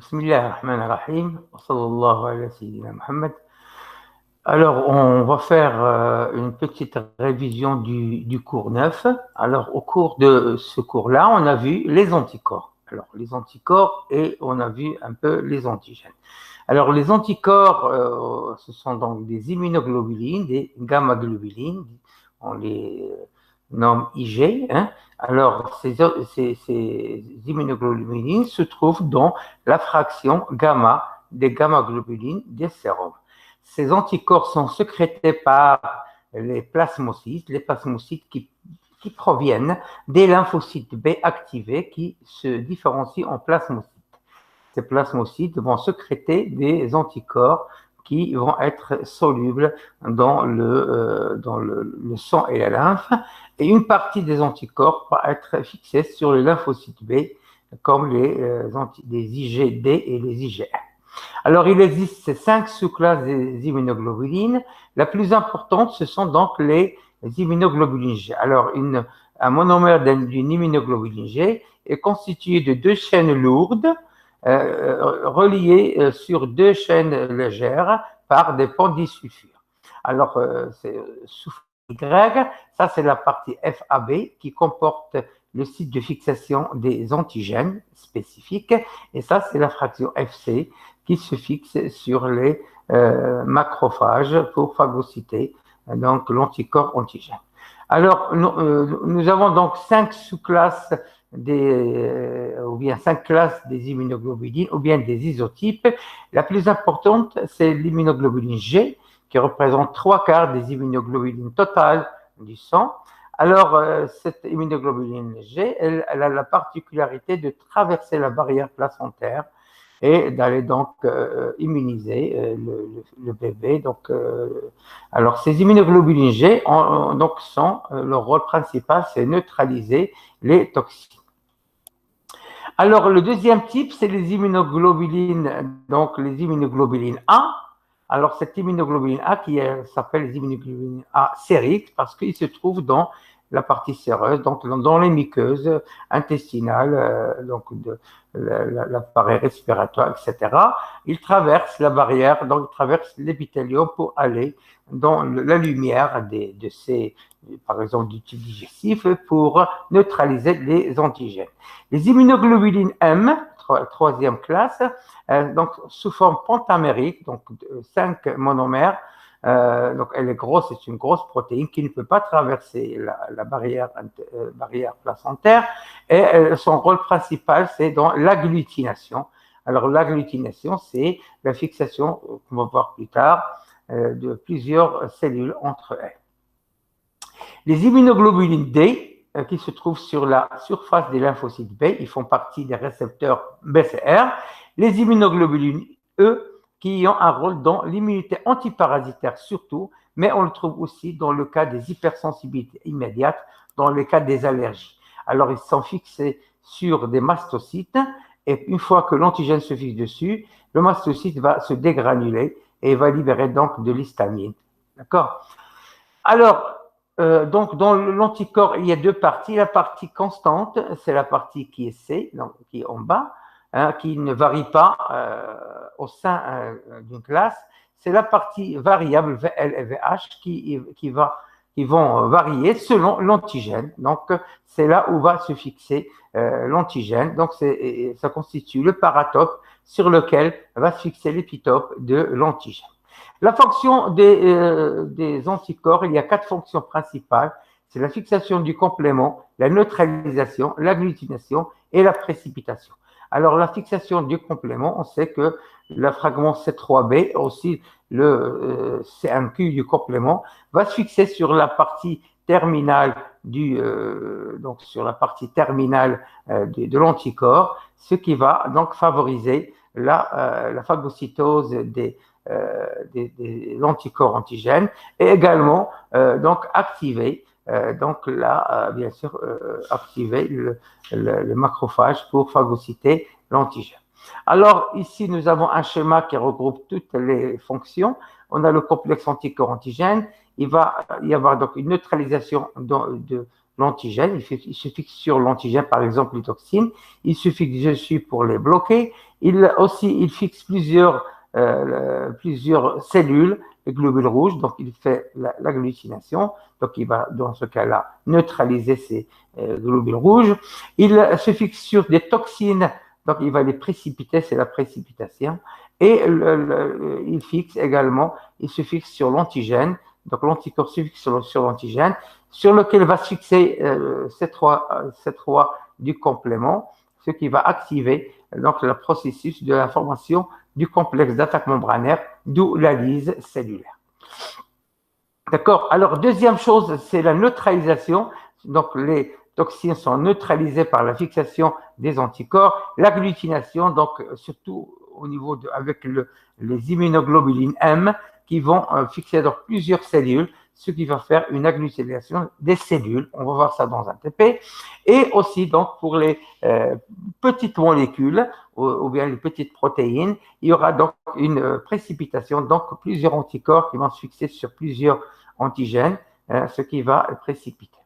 Bismillah ar-Rahman ar-Rahim, wa sallallahu ala sayyidina Muhammad. Alors, on va faire une petite révision du cours 9. Alors, au cours de ce cours-là, on a vu les anticorps. Alors, les anticorps et on a vu un peu les antigènes. Alors, les anticorps, ce sont donc des immunoglobulines, des gamma-globulines, on les nomme IG. Alors, ces immunoglobulines se trouvent dans la fraction gamma des gamma-globulines des sérums. Ces anticorps sont sécrétés par les plasmocytes qui proviennent des lymphocytes B activés qui se différencient en plasmocytes. Ces plasmocytes vont sécréter des anticorps qui vont être solubles dans le sang et la lymphe. Et une partie des anticorps va être fixée sur les lymphocytes B, comme les IgD et les IgR. Alors, il existe 5 sous-classes des immunoglobulines. La plus importante, ce sont donc les immunoglobulines G. Alors, un monomère d'une immunoglobuline G est constitué de 2 chaînes lourdes reliées sur 2 chaînes légères par des ponts disulfures. Alors, c'est sous Y, ça c'est la partie FAB qui comporte le site de fixation des antigènes spécifiques, et ça c'est la fraction FC qui se fixe sur les macrophages pour phagocyter donc l'anticorps antigène. Alors, nous avons donc 5 sous-classes ou bien 5 classes des immunoglobulines ou bien des isotypes. La plus importante, c'est l'immunoglobuline G, qui représente 3/4 des immunoglobulines totales du sang. Alors, cette immunoglobuline G, elle a la particularité de traverser la barrière placentaire et d'aller donc immuniser le bébé. Donc, alors, ces immunoglobulines G leur rôle principal, c'est neutraliser les toxines. Alors, le deuxième type, c'est les immunoglobulines, donc les immunoglobulines A. Alors, cette immunoglobuline A qui s'appelle les immunoglobulines A sériques parce qu'il se trouve dans la partie séreuse, donc dans les muqueuses intestinales, donc de l'appareil respiratoire, etc. Il traverse la barrière, donc il traverse l'épithélium pour aller dans la lumière par exemple, du tube digestif pour neutraliser les antigènes. Les immunoglobulines M, troisième classe, donc sous forme pentamérique, donc 5 monomères. Donc elle est grosse, c'est une grosse protéine qui ne peut pas traverser la barrière placentaire, et son rôle principal, c'est dans l'agglutination. Alors l'agglutination, c'est la fixation, qu'on va voir plus tard, de plusieurs cellules entre elles. Les immunoglobulines D, qui se trouvent sur la surface des lymphocytes B, ils font partie des récepteurs BCR. Les immunoglobulines E, qui ont un rôle dans l'immunité antiparasitaire surtout, mais on le trouve aussi dans le cas des hypersensibilités immédiates, dans le cas des allergies. Alors, ils sont fixés sur des mastocytes, et une fois que l'antigène se fixe dessus, le mastocyte va se dégranuler et va libérer donc de l'histamine. D'accord? Alors, donc, dans l'anticorps, il y a 2 parties. La partie constante, c'est la partie qui est C, donc qui est en bas, qui ne varie pas au sein d'une classe. C'est la partie variable VL et VH qui vont varier selon l'antigène. Donc, c'est là où va se fixer l'antigène. Donc, ça constitue le paratope sur lequel va se fixer l'épitope de l'antigène. La fonction des anticorps, il y a 4 fonctions principales. C'est la fixation du complément, la neutralisation, l'agglutination et la précipitation. Alors, la fixation du complément, on sait que le fragment C3b, aussi le C1q du complément, va se fixer sur la partie terminale donc sur la partie terminale de l'anticorps, ce qui va donc favoriser la phagocytose de l'anticorps antigène et également donc activer bien sûr activer le macrophage pour phagocyter l'antigène. Alors ici nous avons un schéma qui regroupe toutes les fonctions. On a le complexe anticorps antigène. Il va y avoir donc une neutralisation de l'antigène, il se fixe sur l'antigène, par exemple les toxines, il se fixe dessus pour les bloquer, il fixe plusieurs cellules, les globules rouges, donc il fait l'agglutination, donc il va dans ce cas-là neutraliser ces globules rouges. Il se fixe sur des toxines, donc il va les précipiter, c'est la précipitation, et il se fixe sur l'antigène, donc l'anticorps se fixe sur l'antigène, sur lequel va se fixer cette loi du complément, ce qui va activer donc le processus de la formation du complexe d'attaque membranaire, d'où la lyse cellulaire. D'accord. Alors, deuxième chose, c'est la neutralisation. Donc, les toxines sont neutralisées par la fixation des anticorps. L'agglutination, donc, surtout au niveau avec les immunoglobulines M, qui vont fixer donc plusieurs cellules, ce qui va faire une agglutination des cellules. On va voir ça dans un TP. Et aussi, donc, pour les petites molécules ou bien les petites protéines, il y aura donc une précipitation, donc plusieurs anticorps qui vont se fixer sur plusieurs antigènes, ce qui va précipiter.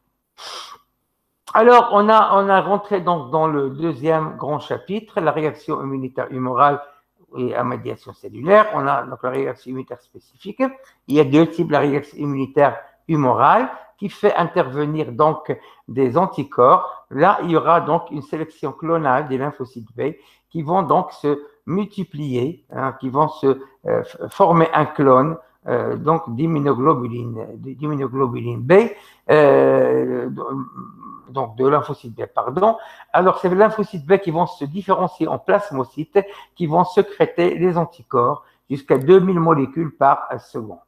Alors, on a rentré donc dans le deuxième grand chapitre, la réaction immunitaire humorale et à médiation cellulaire. On a donc la réaction immunitaire spécifique. Il y a deux types, la réaction immunitaire humorale qui fait intervenir donc des anticorps. Là, il y aura donc une sélection clonale des lymphocytes B qui vont donc se multiplier, qui vont se former un clone donc d'immunoglobuline B, donc de lymphocytes B, pardon. Alors, c'est les lymphocytes B qui vont se différencier en plasmocytes qui vont sécréter les anticorps jusqu'à 2000 molécules par seconde.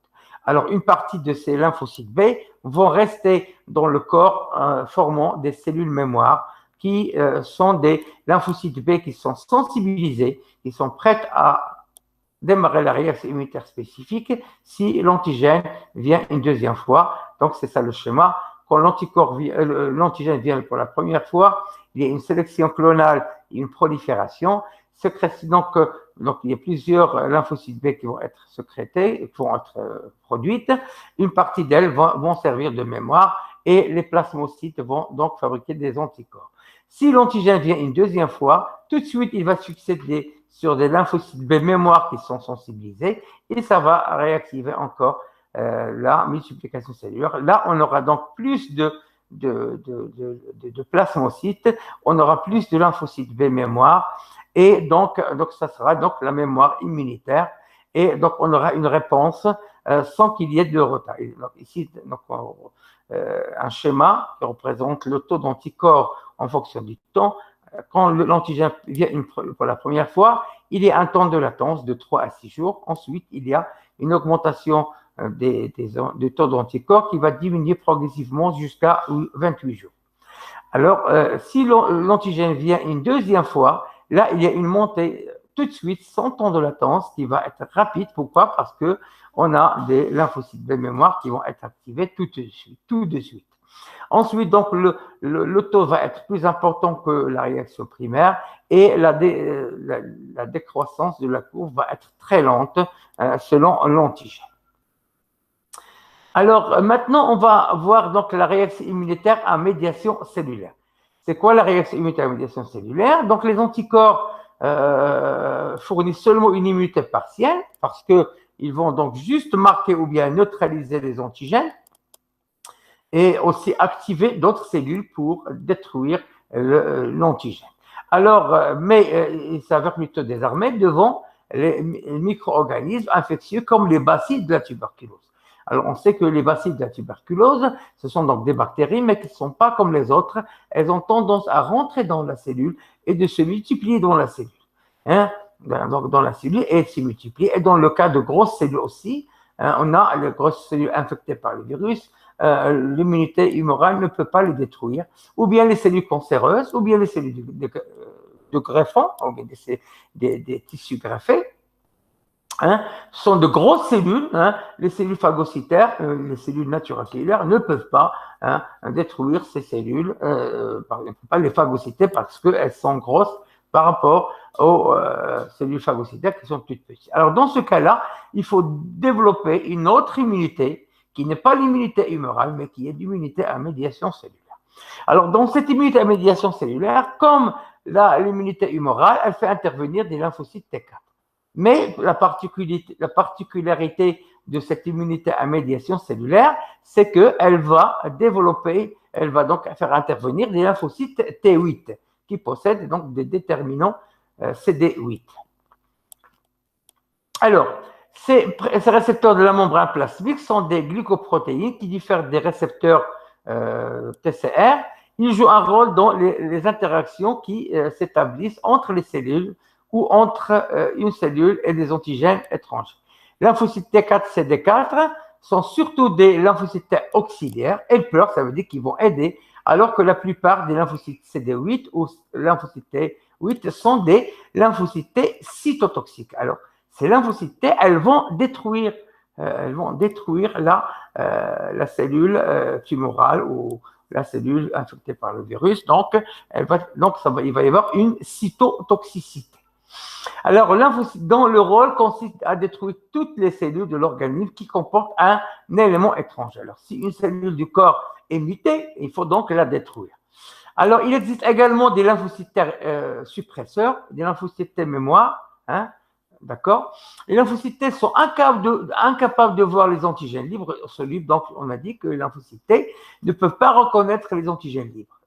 Alors, une partie de ces lymphocytes B vont rester dans le corps formant des cellules mémoire qui sont des lymphocytes B qui sont sensibilisés, qui sont prêtes à démarrer la réaction immunitaire spécifique si l'antigène vient une deuxième fois. Donc, c'est ça le schéma. Quand l'antigène vient pour la première fois, il y a une sélection clonale et une prolifération. Donc, il y a plusieurs lymphocytes B qui vont être sécrétés, qui vont être produites. Une partie d'elles vont servir de mémoire et les plasmocytes vont donc fabriquer des anticorps. Si l'antigène vient une deuxième fois, tout de suite, il va se fixer sur des lymphocytes B mémoire qui sont sensibilisés et ça va réactiver encore la multiplication cellulaire. Là, on aura donc plus de plasmocytes, on aura plus de lymphocytes B mémoire et donc ça sera donc la mémoire immunitaire et donc on aura une réponse sans qu'il y ait de retard. Et donc, ici, un schéma qui représente le taux d'anticorps en fonction du temps. Quand l'antigène vient pour la première fois, il y a un temps de latence de 3 à 6 jours. Ensuite, il y a une augmentation des taux d'anticorps qui va diminuer progressivement jusqu'à 28 jours. Alors, si l'antigène vient une deuxième fois, là, il y a une montée tout de suite sans temps de latence qui va être rapide. Pourquoi? Parce qu'on a des lymphocytes de mémoire qui vont être activés tout de suite. Ensuite, donc, le taux va être plus important que la réaction primaire et la décroissance de la courbe va être très lente selon l'antigène. Alors, maintenant, on va voir donc la réaction immunitaire à médiation cellulaire. C'est quoi la réaction immunitaire à médiation cellulaire? Donc, les anticorps fournissent seulement une immunité partielle parce qu'ils vont donc juste marquer ou bien neutraliser les antigènes et aussi activer d'autres cellules pour détruire l'antigène. Alors, mais il s'avère plutôt désarmé devant les micro-organismes infectieux comme les bacilles de la tuberculose. Alors, on sait que les bacilles de la tuberculose, ce sont donc des bactéries, mais qui ne sont pas comme les autres. Elles ont tendance à rentrer dans la cellule et de se multiplier dans la cellule. Donc, dans la cellule et de se multiplier. Et dans le cas de grosses cellules aussi, on a les grosses cellules infectées par le virus. L'immunité humorale ne peut pas les détruire, ou bien les cellules cancéreuses, ou bien les cellules de greffons, ou bien des tissus greffés, sont de grosses cellules. Les cellules phagocytaires, les cellules naturelles ne peuvent pas détruire ces cellules, on ne peut pas les phagocyter parce qu'elles sont grosses par rapport aux cellules phagocytaires qui sont toutes petites. Alors dans ce cas-là, il faut développer une autre immunité qui n'est pas l'immunité humorale, mais qui est l'immunité à médiation cellulaire. Alors, dans cette immunité à médiation cellulaire, comme l'immunité humorale, elle fait intervenir des lymphocytes T4. Mais la particularité de cette immunité à médiation cellulaire, c'est qu'elle va développer, elle va donc faire intervenir des lymphocytes T8 qui possèdent donc des déterminants CD8. Alors, ces récepteurs de la membrane plasmique sont des glycoprotéines qui diffèrent des récepteurs TCR. Ils jouent un rôle dans les interactions qui s'établissent entre les cellules ou entre une cellule et des antigènes étrangers. Les lymphocytes T4, CD4 sont surtout des lymphocytes auxiliaires. Helpers, ça veut dire qu'ils vont aider, alors que la plupart des lymphocytes CD8 ou lymphocytes T8 sont des lymphocytes cytotoxiques. Alors, ces lymphocytes T, elles vont détruire la cellule tumorale ou la cellule infectée par le virus. Donc, il va y avoir une cytotoxicité. Alors, lymphocyte, dont le rôle consiste à détruire toutes les cellules de l'organisme qui comportent un élément étranger. Alors, si une cellule du corps est mutée, il faut donc la détruire. Alors, il existe également des lymphocytes suppresseurs, des lymphocytes T mémoire, hein, d'accord? Les lymphocytes T sont incapables de voir les antigènes libres solubles. Donc, on a dit que les lymphocytes T ne peuvent pas reconnaître les antigènes libres,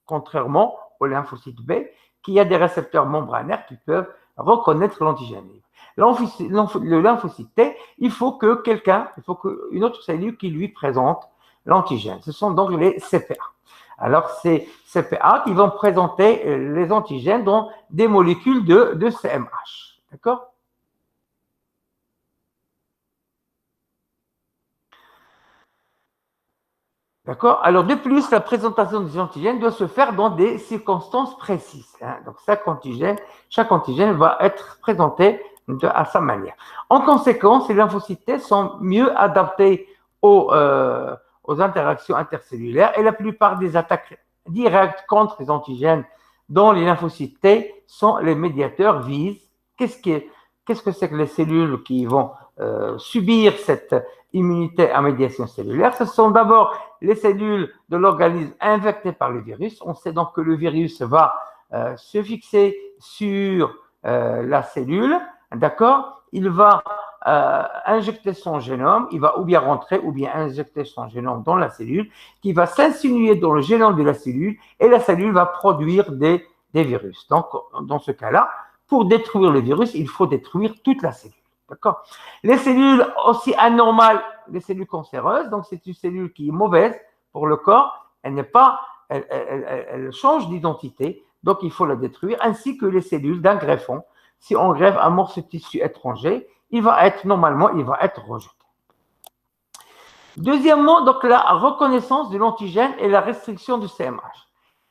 contrairement aux lymphocytes B, qui a des récepteurs membranaires qui peuvent reconnaître l'antigène libre. Le lymphocyte T, il faut qu'une autre cellule qui lui présente l'antigène. Ce sont donc les CPA. Alors, c'est CPA qui vont présenter les antigènes dans des molécules de CMH. D'accord? D'accord? Alors, de plus, la présentation des antigènes doit se faire dans des circonstances précises. Hein. Donc, chaque antigène va être présenté à sa manière. En conséquence, les lymphocytes T sont mieux adaptés aux interactions intercellulaires et la plupart des attaques directes contre les antigènes dont les lymphocytes T sont les médiateurs visent. Qu'est-ce que c'est que les cellules qui vont subir cette immunité à médiation cellulaire? Ce sont d'abord les cellules de l'organisme infectées par le virus. On sait donc que le virus va se fixer sur la cellule, d'accord? Il va injecter son génome, il va ou bien rentrer ou bien injecter son génome dans la cellule, qui va s'insinuer dans le génome de la cellule et la cellule va produire des virus. Donc, dans ce cas-là, pour détruire le virus, il faut détruire toute la cellule. D'accord? Les cellules aussi anormales, les cellules cancéreuses, donc c'est une cellule qui est mauvaise pour le corps, elle change d'identité, donc il faut la détruire, ainsi que les cellules d'un greffon. Si on greffe un morceau de tissu étranger, normalement, il va être rejeté. Deuxièmement, donc la reconnaissance de l'antigène et la restriction du CMH.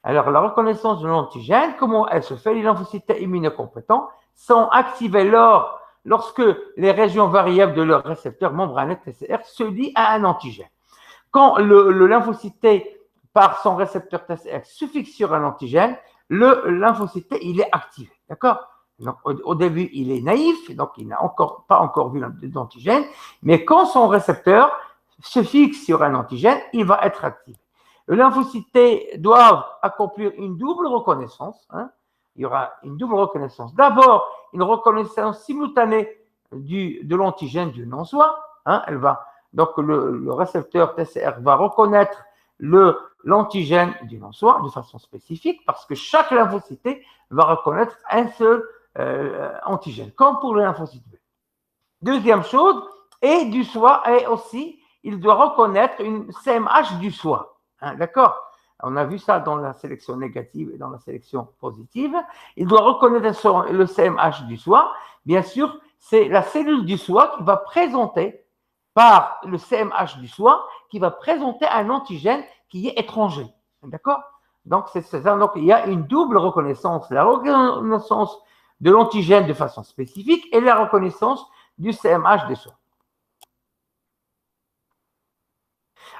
Alors, la reconnaissance de l'antigène, comment elle se fait? Les lymphocytes immunocompétents sont activés lorsque les régions variables de leur récepteur membranaire TCR se lient à un antigène. Quand le lymphocyte T, par son récepteur TCR, se fixe sur un antigène, le lymphocyte T, il est activé. D'accord? Donc, au début, il est naïf, donc il n'a pas encore vu d'antigène, mais quand son récepteur se fixe sur un antigène, il va être activé. Le lymphocyte T doit accomplir une double reconnaissance. Hein. Il y aura une double reconnaissance. D'abord, une reconnaissance simultanée de l'antigène du non-soi. Hein. Donc, le récepteur TCR va reconnaître l'antigène du non-soi de façon spécifique parce que chaque lymphocyte T va reconnaître un seul antigène, comme pour le lymphocyte B. Deuxième chose, et du soi, et aussi, il doit reconnaître une CMH du soi. Hein, d'accord? On a vu ça dans la sélection négative et dans la sélection positive. Il doit reconnaître le CMH du soi. Bien sûr, c'est la cellule du soi qui va présenter, par le CMH du soi, qui va présenter un antigène qui est étranger. D'accord? Donc, c'est ça. Donc, il y a une double reconnaissance. La reconnaissance de l'antigène de façon spécifique et la reconnaissance du CMH de soi.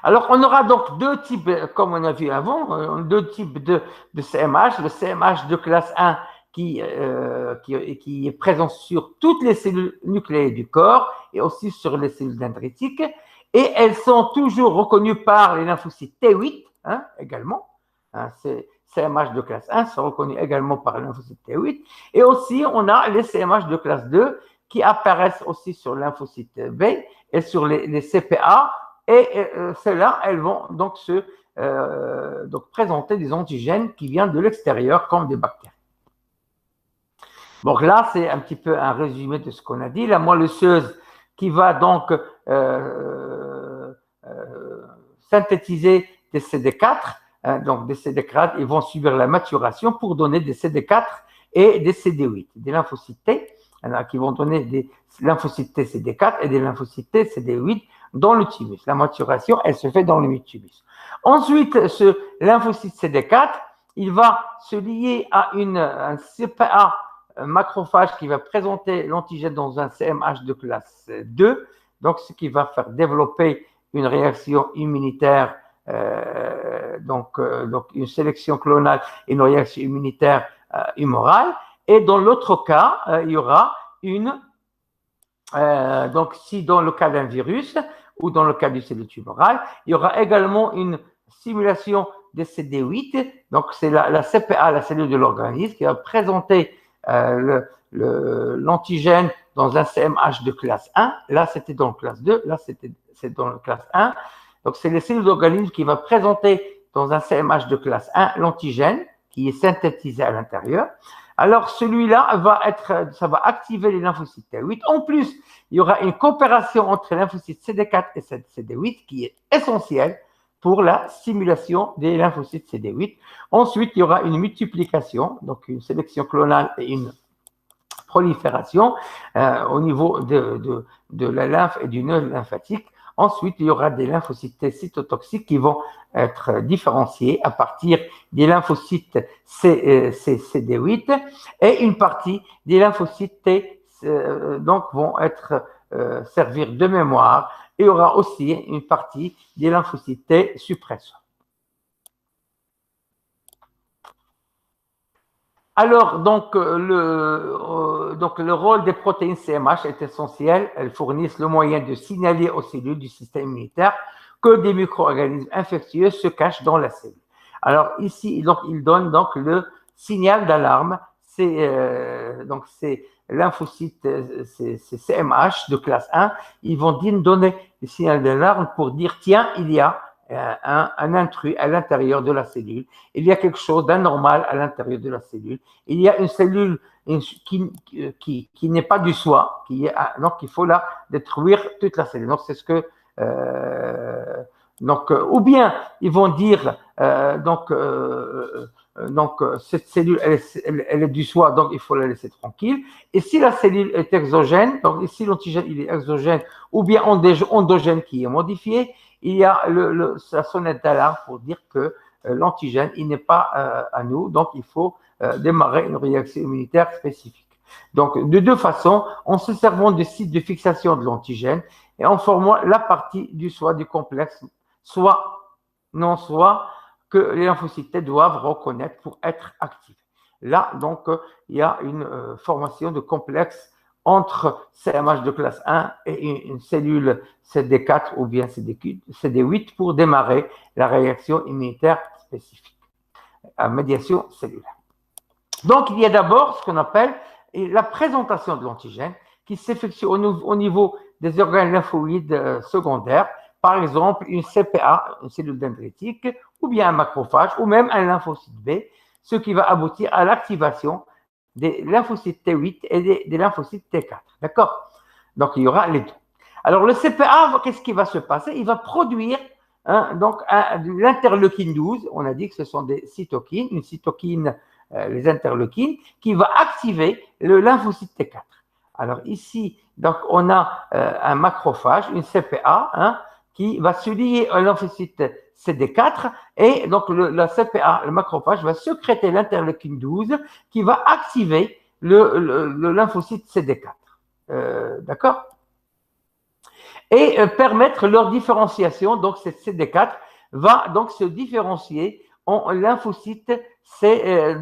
Alors, on aura donc deux types, comme on a vu avant, deux types de CMH. Le CMH de classe 1 qui est présent sur toutes les cellules nucléaires du corps et aussi sur les cellules dendritiques. Et elles sont toujours reconnues par les lymphocytes T8 hein, également. hein, c'est CMH de classe 1, sont reconnus également par le lymphocyte T8. Et aussi, on a les CMH de classe 2 qui apparaissent aussi sur le lymphocyte B et sur les CPA. Et celles-là, elles vont donc donc présenter des antigènes qui viennent de l'extérieur, comme des bactéries. Donc là, c'est un petit peu un résumé de ce qu'on a dit. La moelle osseuse qui va donc synthétiser des CD4. Donc des CD4, ils vont subir la maturation pour donner des CD4 et des CD8, des lymphocytes T, qui vont donner des lymphocytes T CD4 et des lymphocytes T CD8 dans le thymus. La maturation, elle se fait dans le thymus. Ensuite, ce lymphocyte CD4, il va se lier à un CPA macrophage qui va présenter l'antigène dans un CMH de classe 2, donc ce qui va faire développer une réaction immunitaire, donc une sélection clonale et une réaction immunitaire humorale. Et dans l'autre cas, il y aura donc si dans le cas d'un virus ou dans le cas du cellule tumorale, il y aura également une simulation des CD8, donc c'est la CPA, la cellule de l'organisme, qui va présenter l'antigène dans un CMH de classe 1. Là, c'était dans la classe 2. Là, c'est dans la classe 1. Donc, c'est les cellules d'organisme qui vont présenter dans un CMH de classe 1 l'antigène qui est synthétisé à l'intérieur. Alors, celui-là ça va activer les lymphocytes T8. En plus, il y aura une coopération entre les lymphocytes CD4 et CD8 qui est essentielle pour la simulation des lymphocytes CD8. Ensuite, il y aura une multiplication, donc une sélection clonale et une prolifération au niveau de la lymphe et du nœud lymphatique. Ensuite, il y aura des lymphocytes T cytotoxiques qui vont être différenciés à partir des lymphocytes CD8 et une partie des lymphocytes T donc vont servir de mémoire. Et il y aura aussi une partie des lymphocytes T suppresseurs. Alors, donc le rôle des protéines CMH est essentiel. Elles fournissent le moyen de signaler aux cellules du système immunitaire que des micro-organismes infectieux se cachent dans la cellule. Alors ici, donc, il donne donc le signal d'alarme. Donc ces lymphocytes, ces CMH de classe 1, ils vont donner le signal d'alarme pour dire tiens, il y a un intrus à l'intérieur de la cellule, il y a quelque chose d'anormal à l'intérieur de la cellule, il y a une cellule qui n'est pas du soi, donc il faut la détruire toute la cellule. Donc c'est ce que ou bien ils vont dire cette cellule elle est du soi, donc il faut la laisser tranquille. Et si la cellule est exogène, donc ici l'antigène il est exogène ou bien endogène qui est modifié, il y a la sonnette d'alarme pour dire que l'antigène, il n'est pas à nous, donc il faut démarrer une réaction immunitaire spécifique. Donc, de deux façons, en se servant du site de fixation de l'antigène et en formant la partie du soi du complexe, soit non soit, que les lymphocytes doivent reconnaître pour être actifés. Là, donc, il y a une formation de complexe entre CMH de classe 1 et une cellule CD4 ou bien CD8 pour démarrer la réaction immunitaire spécifique à médiation cellulaire. Donc, il y a d'abord ce qu'on appelle la présentation de l'antigène qui s'effectue au niveau des organes lymphoïdes secondaires, par exemple une CPA, une cellule dendritique, ou bien un macrophage, ou même un lymphocyte B, ce qui va aboutir à l'activation des lymphocytes T8 et des lymphocytes T4. D'accord? Donc, il y aura les deux. Alors, le CPA, qu'est-ce qui va se passer? Il va produire l'interleukine 12. On a dit que ce sont des cytokines, une cytokine, les interleukines, qui va activer le lymphocyte T4. Alors, ici, donc, on a un macrophage, une CPA, qui va se lier au lymphocyte CD4 et donc la CPA, le macrophage, va sécréter l'interleukine 12 qui va activer le lymphocyte CD4. D'accord? Et permettre leur différenciation. Donc, cette CD4 va donc se différencier en lymphocyte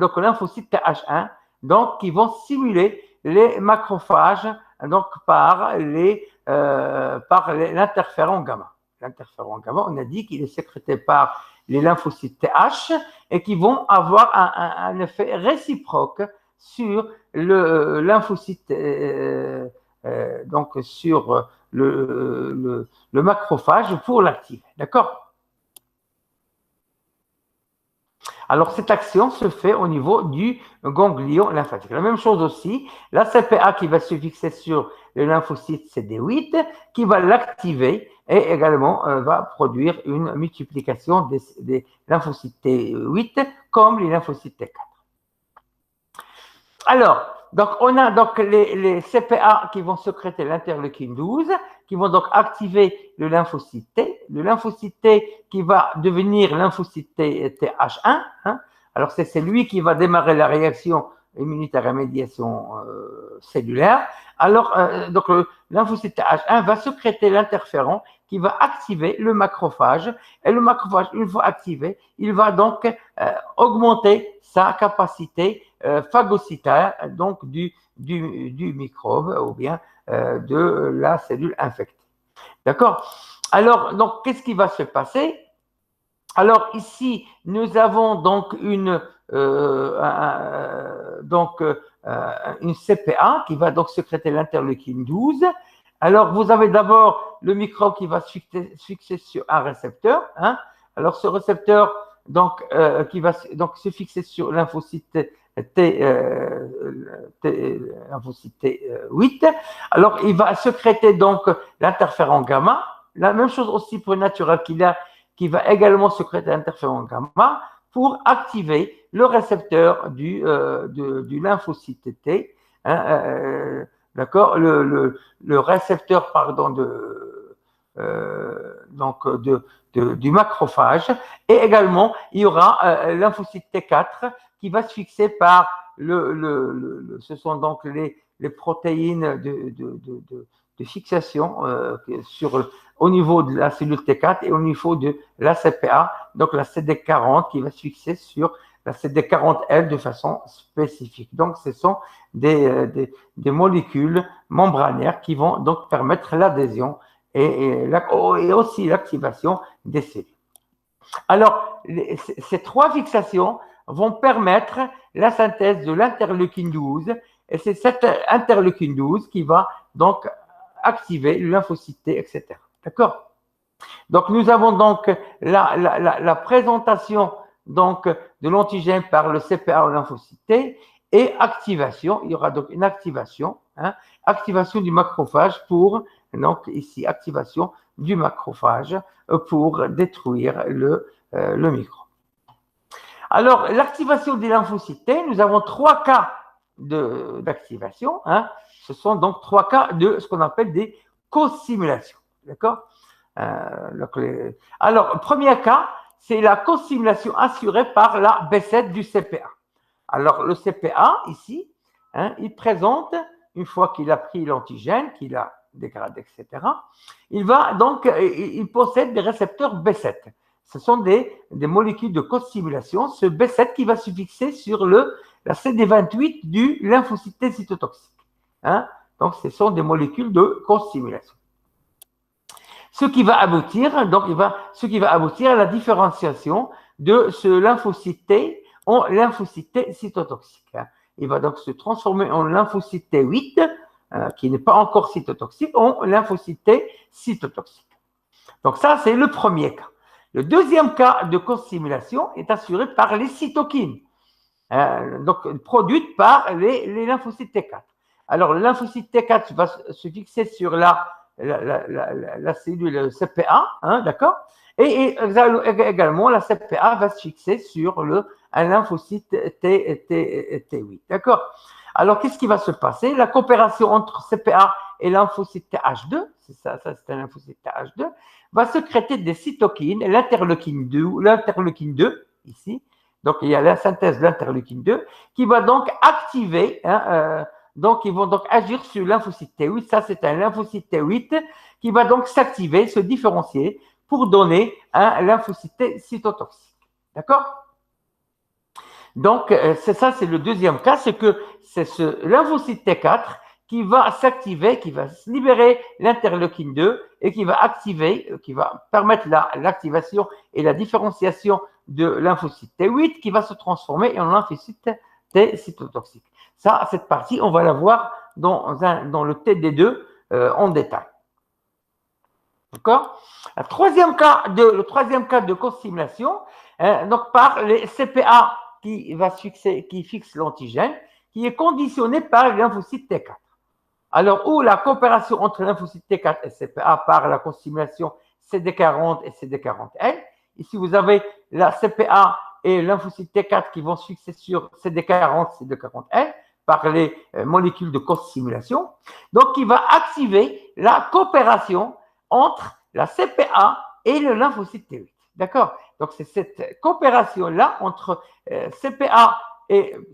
donc lymphocyte TH1, donc qui vont simuler les macrophages donc par l'interféron gamma. L'interféron gamma, on a dit qu'il est sécrété par les lymphocytes TH et qui vont avoir un effet réciproque sur le lymphocyte, donc sur le macrophage pour l'activer. D'accord? Alors, cette action se fait au niveau du ganglion lymphatique. La même chose aussi, la CPA qui va se fixer sur le lymphocyte CD8, qui va l'activer et également va produire une multiplication des lymphocytes T8 comme les lymphocytes T4. Alors, donc on a donc les CPA qui vont sécréter l'interleukine 12, qui vont donc activer le lymphocyte T, qui va devenir lymphocyte TH1. Hein. Alors, c'est lui qui va démarrer la réaction immunitaire à médiation cellulaire. Alors, donc le lymphocyte TH1 va sécréter l'interféron qui va activer le macrophage. Et le macrophage, une fois activé, il va donc augmenter sa capacité phagocytaire, donc du microbe ou bien de la cellule infectée. D'accord? Alors, donc, qu'est-ce qui va se passer? Alors, ici, nous avons donc une CPA qui va donc sécréter l'interleukine 12. Alors, vous avez d'abord le microbe qui va se fixer sur un récepteur. Hein. Alors, ce récepteur donc, qui va donc se fixer sur lymphocyte lymphocyte T8. Alors, il va sécréter donc l'interféron gamma. La même chose aussi pour le naturel qui va également sécréter l'interféron gamma pour activer le récepteur du lymphocyte T. Hein, d'accord, le récepteur, pardon, du macrophage. Et également, il y aura lymphocyte T4 qui va se fixer par ce sont donc les protéines de fixation au niveau de la cellule T4 et au niveau de la CPA, donc la CD40 qui va se fixer sur la CD40L de façon spécifique. Donc, ce sont des molécules membranaires qui vont donc permettre l'adhésion et aussi l'activation des cellules. Alors, ces trois fixations vont permettre la synthèse de l'interleukine 12 et c'est cette interleukine 12 qui va donc activer le lymphocyte T, etc. D'accord? Donc, nous avons donc la présentation donc, de l'antigène par le CPA au lymphocyte T et activation, il y aura donc une activation, hein, activation du macrophage pour, donc ici, activation du macrophage pour détruire le microbe. Alors, l'activation des lymphocytes T, nous avons trois cas d'activation. Hein. Ce sont donc trois cas de ce qu'on appelle des co-stimulations. D'accord? Alors, premier cas, c'est la co-stimulation assurée par la B7 du CPA. Alors, le CPA, ici, hein, il présente, une fois qu'il a pris l'antigène, qu'il a dégradé, etc., il possède des récepteurs B7. Ce sont des molécules de co-stimulation, ce B7 qui va se fixer sur la CD28 du lymphocyte T cytotoxique. Hein? Donc, ce sont des molécules de co-stimulation. Ce qui va aboutir à la différenciation de ce lymphocyte T en lymphocyte T cytotoxique. Hein? Il va donc se transformer en lymphocyte T8, qui n'est pas encore cytotoxique, en lymphocyte T cytotoxique. Donc, ça, c'est le premier cas. Le deuxième cas de co-stimulation est assuré par les cytokines, donc produites par les lymphocytes T4. Alors, le lymphocyte T4 va se fixer sur la cellule CPA, hein, d'accord? Et également, la CPA va se fixer sur un lymphocyte T8, d'accord? Alors, qu'est-ce qui va se passer? La coopération entre CPA et lymphocyte TH2, ça c'est un lymphocyte TH2, va sécréter des cytokines, l'interleukine 2, ici. Donc, il y a la synthèse de l'interleukine 2 qui va donc activer, hein, donc ils vont donc agir sur le lymphocyte T8. Ça, c'est un lymphocyte T8 qui va donc s'activer, se différencier pour donner un lymphocyte T cytotoxique. D'accord? Donc, c'est le deuxième cas, c'est que c'est ce lymphocyte T4 qui va s'activer, qui va libérer l'interleukine 2 et qui va activer, qui va permettre l'activation et la différenciation de lymphocyte T8 qui va se transformer en lymphocyte T cytotoxique. Ça, cette partie, on va la voir dans le TD2 en détail. D'accord? Le troisième cas de co-stimulation, donc par les CPA qui fixe l'antigène, qui est conditionné par le lymphocyte T4. Alors, où la coopération entre lymphocyte T4 et CPA par la co-stimulation CD40 et CD40L. Ici, vous avez la CPA et le lymphocyte T4 qui vont se fixer sur CD40, CD40L par les molécules de co-stimulation. Donc, qui va activer la coopération entre la CPA et le lymphocyte T8. D'accord? Donc, c'est cette coopération-là entre CPA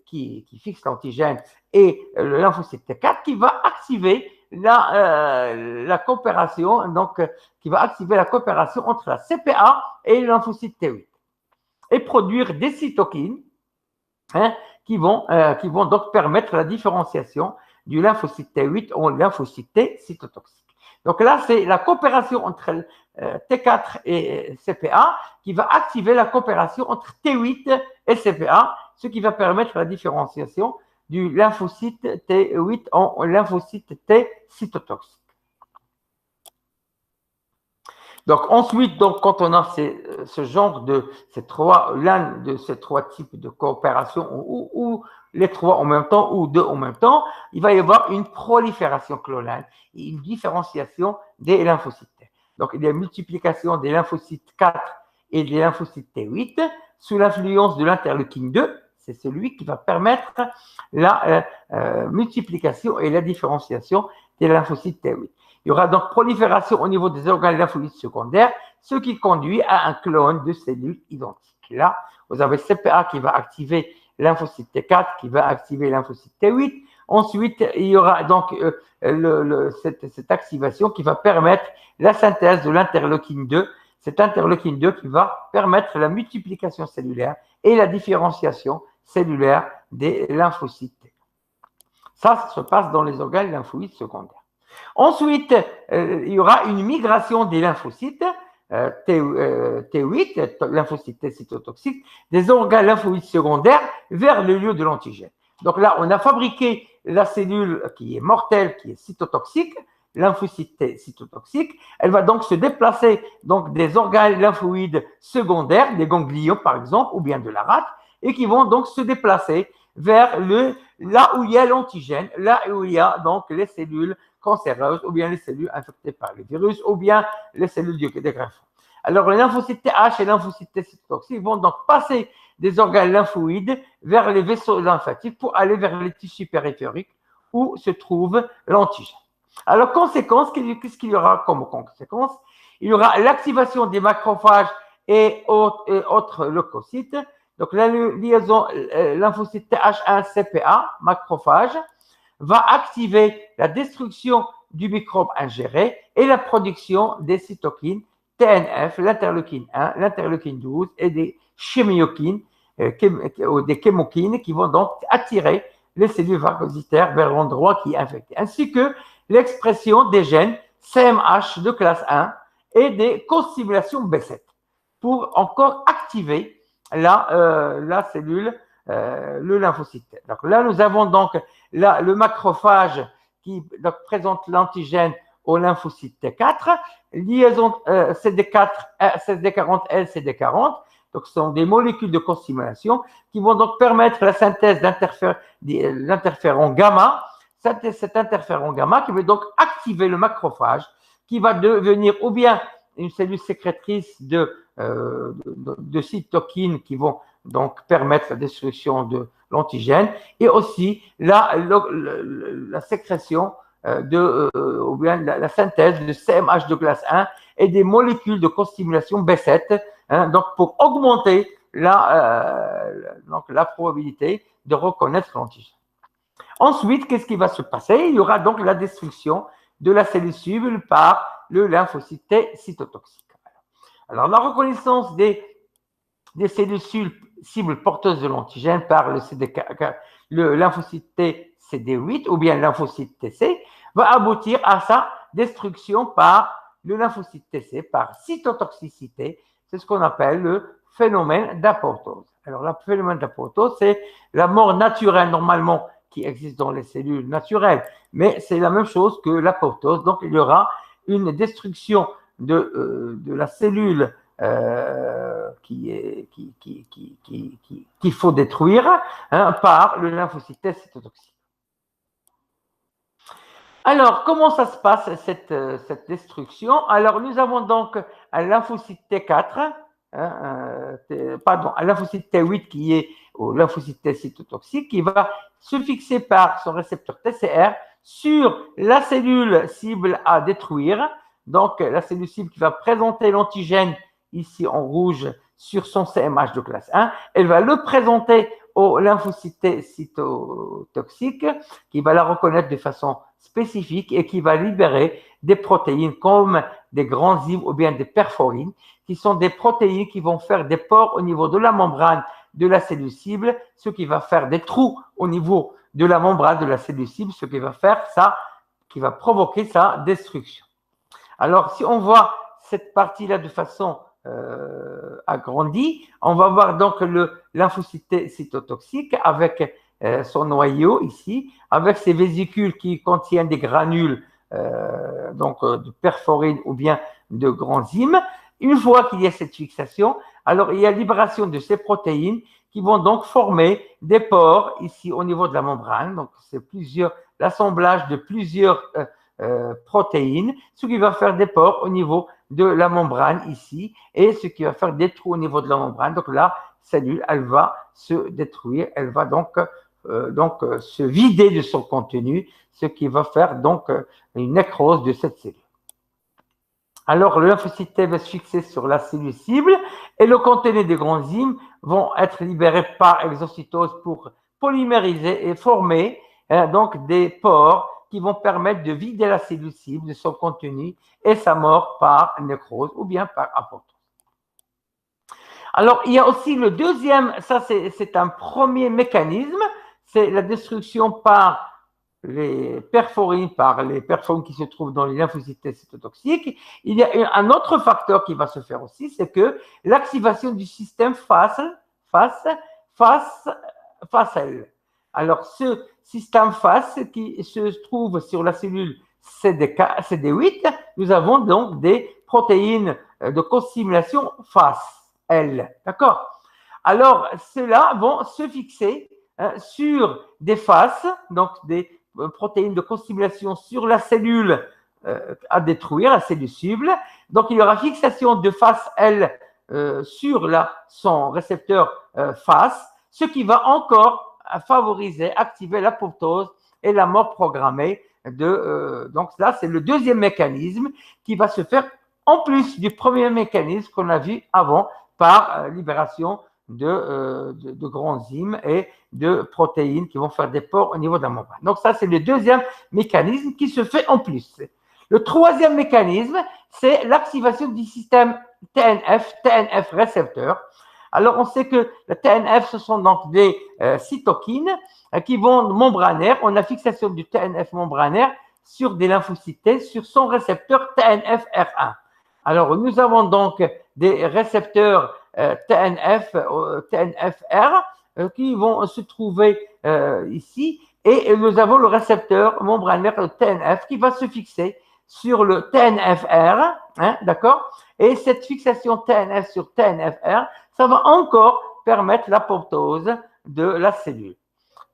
qui fixe l'antigène et le lymphocyte T4 qui va activer la coopération, donc qui va activer la coopération entre la CPA et le lymphocyte T8 et produire des cytokines qui vont donc permettre la différenciation du lymphocyte T8 en lymphocyte T cytotoxique. Donc là, c'est la coopération entre T4 et CPA qui va activer la coopération entre T8 et CPA, ce qui va permettre la différenciation du lymphocyte T8 en lymphocyte T cytotoxique. Donc ensuite, quand on a ce genre l'un de ces trois types de coopération ou les trois en même temps ou deux en même temps, il va y avoir une prolifération clonale et une différenciation des lymphocytes. Donc il y a une multiplication des lymphocytes 4 et des lymphocytes T8 sous l'influence de l'interleukine 2. C'est celui qui va permettre la multiplication et la différenciation des lymphocytes T8. Il y aura donc prolifération au niveau des organes lymphoïdes secondaires, ce qui conduit à un clone de cellules identiques. Là, vous avez CPA qui va activer lymphocyte T4, qui va activer lymphocyte T8. Ensuite, il y aura donc cette activation qui va permettre la synthèse de l'interleukine 2. Cette interleukine 2 qui va permettre la multiplication cellulaire et la différenciation cellulaire des lymphocytes. Ça se passe dans les organes lymphoïdes secondaires. Ensuite, il y aura une migration des lymphocytes T8, lymphocytes T cytotoxiques, des organes lymphoïdes secondaires vers le lieu de l'antigène. Donc là, on a fabriqué la cellule qui est mortelle, qui est cytotoxique, lymphocyte T cytotoxique. Elle va donc se déplacer donc, des organes lymphoïdes secondaires, des ganglions par exemple, ou bien de la rate, et qui vont donc se déplacer vers là où il y a l'antigène, là où il y a donc les cellules cancéreuses, ou bien les cellules infectées par les virus, ou bien les cellules des greffons. Alors, les lymphocytes TH et les lymphocytes T cytotoxiques vont donc passer des organes lymphoïdes vers les vaisseaux lymphatiques pour aller vers les tissus périphériques où se trouve l'antigène. Alors, conséquence, qu'est-ce qu'il y aura comme conséquence? Il y aura l'activation des macrophages et autres leucocytes. Donc, la liaison lymphocyte TH1-CPA, macrophage, va activer la destruction du microbe ingéré et la production des cytokines TNF, l'interleukine 1, l'interleukine 12 et des chémokines, des chémokines qui vont donc attirer les cellules phagocytaires vers l'endroit qui est infecté, ainsi que l'expression des gènes CMH de classe 1 et des co-stimulations B7 pour encore activer la cellule, le lymphocyte. Donc là, nous avons donc le macrophage qui donc, présente l'antigène au lymphocyte T4, liaison CD4, CD40L, CD40. Donc, ce sont des molécules de co-stimulation qui vont donc permettre la synthèse de l'interféron gamma. Cet interféron gamma qui va donc activer le macrophage qui va devenir ou bien une cellule sécrétrice de cytokines qui vont donc permettre la destruction de l'antigène et aussi la sécrétion ou bien la synthèse de CMH de classe 1 et des molécules de co-stimulation B7, donc pour augmenter la probabilité de reconnaître l'antigène. Ensuite, qu'est-ce qui va se passer? Il y aura donc la destruction de la cellule cible par le lymphocyte T cytotoxique. Alors, la reconnaissance des cellules cibles porteuses de l'antigène par le lymphocyte T CD8 ou bien lymphocyte TC va aboutir à sa destruction par le lymphocyte TC, par cytotoxicité. C'est ce qu'on appelle le phénomène d'apoptose. Alors, le phénomène d'apoptose, c'est la mort naturelle normalement qui existe dans les cellules naturelles, mais c'est la même chose que l'apoptose. Donc, il y aura une destruction de la cellule qu'il faut détruire par le lymphocyte T cytotoxique. Alors, comment ça se passe, cette destruction? Alors, nous avons donc un lymphocyte T4, pardon, un lymphocyte T8 qui est au lymphocyte T cytotoxique, qui va se fixer par son récepteur TCR sur la cellule cible à détruire. Donc, la cellule cible qui va présenter l'antigène ici en rouge sur son CMH de classe 1, elle va le présenter au lymphocyte T cytotoxique qui va la reconnaître de façon spécifique et qui va libérer des protéines comme des granzymes ou bien des perforines, qui sont des protéines qui vont faire des pores au niveau de la membrane de la cellule cible, ce qui va faire des trous au niveau de la membrane de la cellule cible, ce qui va faire ça, qui va provoquer sa destruction. Alors, si on voit cette partie-là de façon agrandie, on va voir donc le lymphocyte cytotoxique avec son noyau ici, avec ses vésicules qui contiennent des granules de perforine ou bien de granzymes. Une fois qu'il y a cette fixation, alors il y a libération de ces protéines qui vont donc former des pores ici au niveau de la membrane. Donc, c'est l'assemblage de plusieurs protéines, ce qui va faire des pores au niveau de la membrane ici et ce qui va faire des trous au niveau de la membrane. Donc, la cellule, elle va se détruire, elle va donc se vider de son contenu, ce qui va faire donc une nécrose de cette cellule. Alors, le lymphocyte T va se fixer sur la cellule cible et le contenu des granzymes vont être libérés par exocytose pour polymériser et former donc des pores qui vont permettre de vider la cellule cible de son contenu et sa mort par nécrose ou bien par apoptose. Alors, il y a aussi le deuxième, ça c'est un premier mécanisme, c'est la destruction par les perforines qui se trouvent dans les lymphocytes cytotoxiques. Il y a un autre facteur qui va se faire aussi, c'est que l'activation du système FASL. Alors, ce système FAS qui se trouve sur la cellule CD8, nous avons donc des protéines de costimulation FASL. D'accord? Alors, ceux-là vont se fixer sur des FAS, donc des protéines de costimulation sur la cellule à détruire, la cellule cible. Donc, il y aura fixation de FASL sur son récepteur FAS, ce qui va encore favoriser, activer l'apoptose et la mort programmée. Donc, là, c'est le deuxième mécanisme qui va se faire en plus du premier mécanisme qu'on a vu avant par libération de granzymes et de protéines qui vont faire des pores au niveau de la membrane. Donc, ça, c'est le deuxième mécanisme qui se fait en plus. Le troisième mécanisme, c'est l'activation du système TNF récepteur. Alors, on sait que le TNF, ce sont donc des cytokines qui vont membranaires. On a fixation du TNF membranaire sur des lymphocytes T, sur son récepteur TNFR1. Alors, nous avons donc des récepteurs TNFR qui vont se trouver ici et nous avons le récepteur membranaire TNF qui va se fixer sur le TNFR, d'accord? Et cette fixation TNF sur TNFR, ça va encore permettre l'apoptose de la cellule.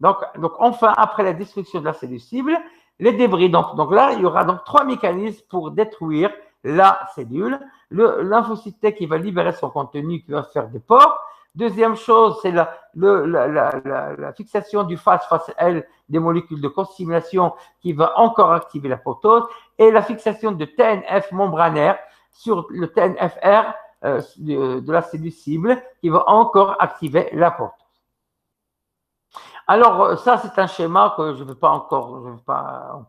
Donc enfin, après la destruction de la cellule cible, les débris. Donc là, il y aura donc trois mécanismes pour détruire la cellule. Le lymphocyte T qui va libérer son contenu, qui va faire des pores. Deuxième chose, c'est la fixation du FASL des molécules de costimulation qui va encore activer l'apoptose et la fixation de TNF membranaire sur le TNFR de la cellule cible qui va encore activer l'apoptose. Alors, ça, c'est un schéma que je ne vais pas en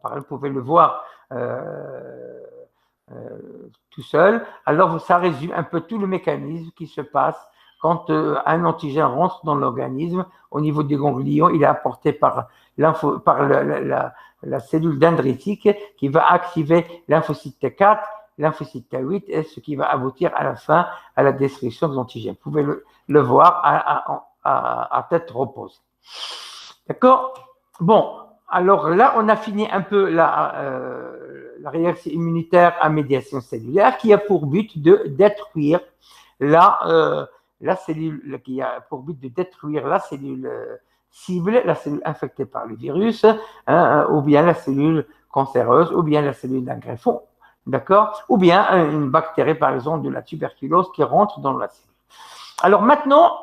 parler, vous pouvez le voir tout seul. Alors, ça résume un peu tout le mécanisme qui se passe quand un antigène rentre dans l'organisme, au niveau du ganglion, il est apporté par la cellule dendritique qui va activer lymphocyte T4, lymphocyte T8, et ce qui va aboutir à la fin à la destruction de l'antigène. Vous pouvez le voir à tête reposée. D'accord? Bon, alors là, on a fini un peu la réaction immunitaire à médiation cellulaire qui a pour but de détruire la cellule, qui a pour but de détruire la cellule cible, la cellule infectée par le virus, ou bien la cellule cancéreuse, ou bien la cellule d'un greffon, d'accord? Ou bien une bactérie, par exemple, de la tuberculose qui rentre dans la cellule. Alors maintenant,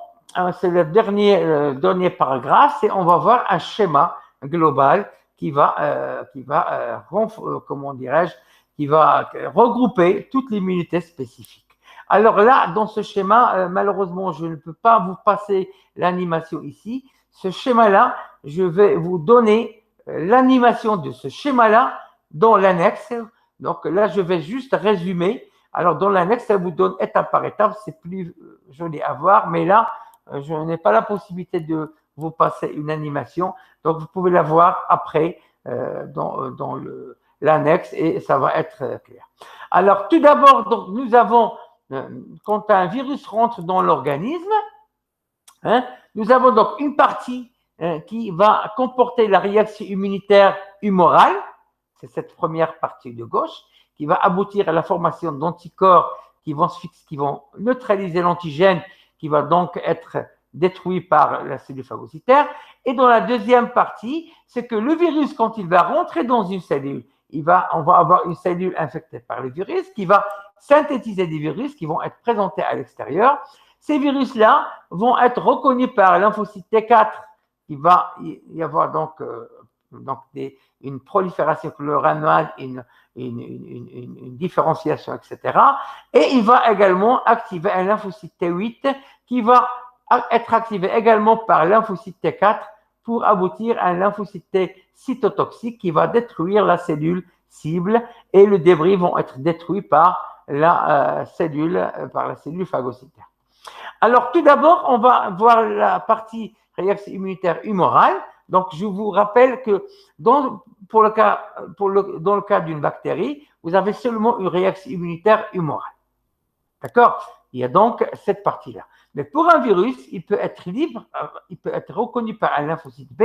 c'est le dernier paragraphe, et on va voir un schéma global qui va comment dirais-je, qui va regrouper toute l'immunité spécifique. Alors là, dans ce schéma, malheureusement, je ne peux pas vous passer l'animation ici. Ce schéma-là, je vais vous donner l'animation de ce schéma-là dans l'annexe. Donc là, je vais juste résumer. Alors dans l'annexe, ça vous donne étape par étape. C'est plus joli à voir, mais là, je n'ai pas la possibilité de vous passer une animation. Donc vous pouvez la voir après dans l'annexe et ça va être clair. Alors tout d'abord, donc nous avons quand un virus rentre dans l'organisme, nous avons donc une partie qui va comporter la réaction immunitaire humorale, c'est cette première partie de gauche, qui va aboutir à la formation d'anticorps qui vont neutraliser l'antigène, qui va donc être détruit par la cellule phagocytaire. Et dans la deuxième partie, c'est que le virus, quand il va rentrer dans une cellule, on va avoir une cellule infectée par le virus qui va synthétiser des virus qui vont être présentés à l'extérieur. Ces virus-là vont être reconnus par lymphocyte T4. Il va y avoir donc une prolifération chloranoïde, une différenciation, etc. Et il va également activer un lymphocyte T8 qui va être activé également par lymphocyte T4 pour aboutir à un lymphocyte T cytotoxique qui va détruire la cellule cible et le débris vont être détruits par la cellule phagocytaire. Alors tout d'abord, on va voir la partie réaction immunitaire humorale. Donc je vous rappelle que dans le cas d'une bactérie, vous avez seulement une réaction immunitaire humorale. D'accord? Il y a donc cette partie-là. Mais pour un virus, il peut être libre, il peut être reconnu par un lymphocyte B,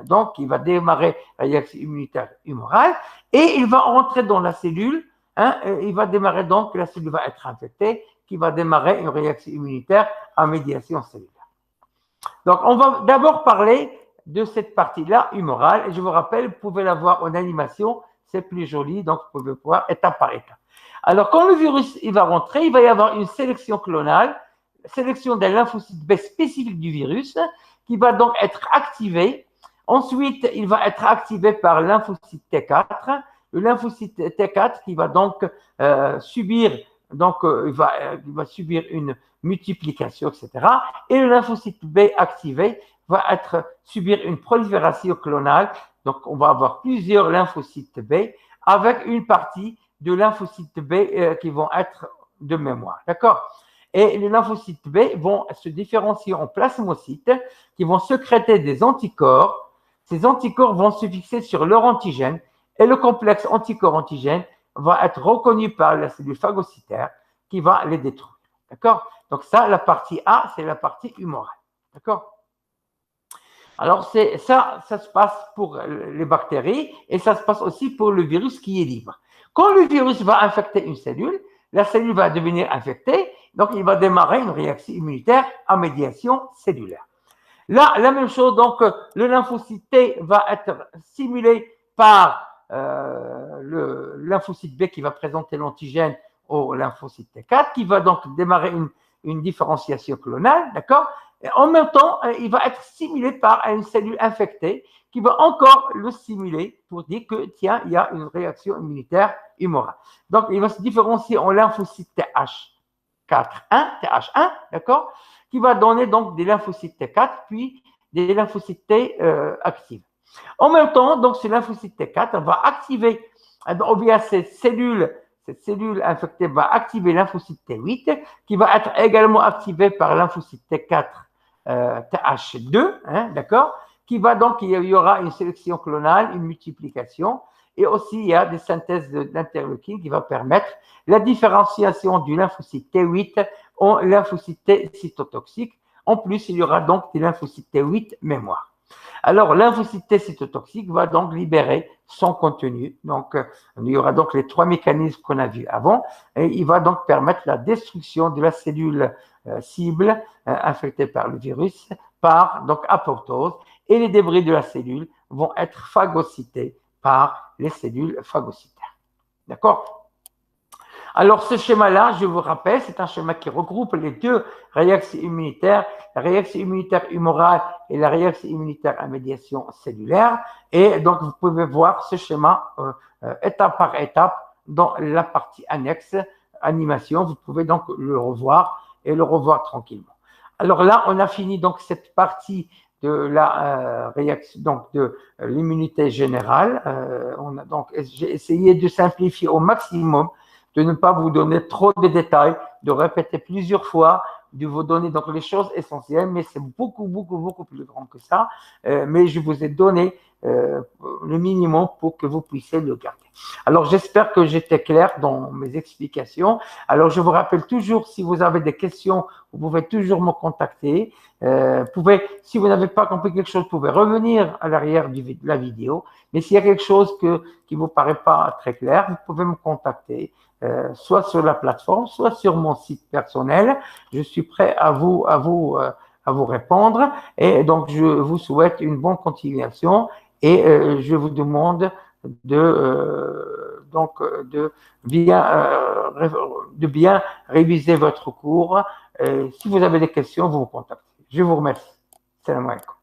donc il va démarrer la réaction immunitaire humorale et il va entrer dans la cellule, il va démarrer donc, la cellule va être infectée, qui va démarrer une réaction immunitaire à médiation cellulaire. Donc on va d'abord parler de cette partie-là humorale, et je vous rappelle, vous pouvez la voir en animation, c'est plus joli, donc vous pouvez voir étape par étape. Alors quand le virus il va rentrer, il va y avoir une sélection clonale, sélection d'un lymphocyte B spécifique du virus qui va donc être activé. Ensuite, il va être activé par lymphocyte T4. Le lymphocyte T4 qui va donc subir une multiplication, etc. Et le lymphocyte B activé va subir une prolifération clonale. Donc, on va avoir plusieurs lymphocytes B avec une partie de lymphocytes B qui vont être de mémoire. D'accord? Et les lymphocytes B vont se différencier en plasmocytes qui vont sécréter des anticorps. Ces anticorps vont se fixer sur leur antigène et le complexe anticorps-antigène va être reconnu par la cellule phagocytaire qui va les détruire. D'accord? Donc ça, la partie A, c'est la partie humorale. D'accord? Alors ça se passe pour les bactéries et ça se passe aussi pour le virus qui est libre. Quand le virus va infecter une cellule, la cellule va devenir infectée, donc il va démarrer une réaction immunitaire à médiation cellulaire. Là, la même chose, donc le lymphocyte T va être stimulé par le lymphocyte B qui va présenter l'antigène au lymphocyte T4, qui va donc démarrer une différenciation clonale, d'accord? Et en même temps, il va être stimulé par une cellule infectée qui va encore le stimuler pour dire que, tiens, il y a une réaction immunitaire humorale. Donc, il va se différencier en lymphocyte TH1, d'accord, qui va donner donc des lymphocytes T4, puis des lymphocytes T actifs. En même temps, donc, ce lymphocyte T4 va activer ou bien ces cellules cette cellule infectée va activer lymphocyte T8 qui va être également activé par lymphocyte T4 TH2, hein, d'accord, qui va donc, il y aura une sélection clonale, une multiplication, et aussi il y a des synthèses d'interleukines qui va permettre la différenciation du lymphocyte T8 en lymphocyte T cytotoxique. En plus, il y aura donc des lymphocytes T8 mémoire. Alors, lymphocyte T cytotoxique va donc libérer son contenu. Donc, il y aura donc les 3 mécanismes qu'on a vus avant, et il va donc permettre la destruction de la cellule cible infectée par le virus par donc apoptose, et les débris de la cellule vont être phagocytés par les cellules phagocytaires. D'accord? Alors, ce schéma-là, je vous rappelle, c'est un schéma qui regroupe les deux réactions immunitaires, la réaction immunitaire humorale et la réaction immunitaire à médiation cellulaire. Et donc, vous pouvez voir ce schéma étape par étape dans la partie annexe animation. Vous pouvez donc le revoir et le revoir tranquillement. Alors là, on a fini donc cette partie de la réaction, donc de l'immunité générale. J'ai essayé de simplifier au maximum, de ne pas vous donner trop de détails, de répéter plusieurs fois, de vous donner donc les choses essentielles, mais c'est beaucoup, beaucoup, beaucoup plus grand que ça. Mais je vous ai donné le minimum pour que vous puissiez le garder. Alors, j'espère que j'étais clair dans mes explications. Alors, je vous rappelle toujours, si vous avez des questions, vous pouvez toujours me contacter. Si vous n'avez pas compris quelque chose, vous pouvez revenir à l'arrière de la vidéo. Mais s'il y a quelque chose qui ne vous paraît pas très clair, vous pouvez me contacter, soit sur la plateforme, soit sur mon site personnel. Je suis prêt à vous répondre. Et donc, je vous souhaite une bonne continuation et je vous demande de bien réviser votre cours. Si vous avez des questions, vous me contactez. Je vous remercie. Salam alaikum.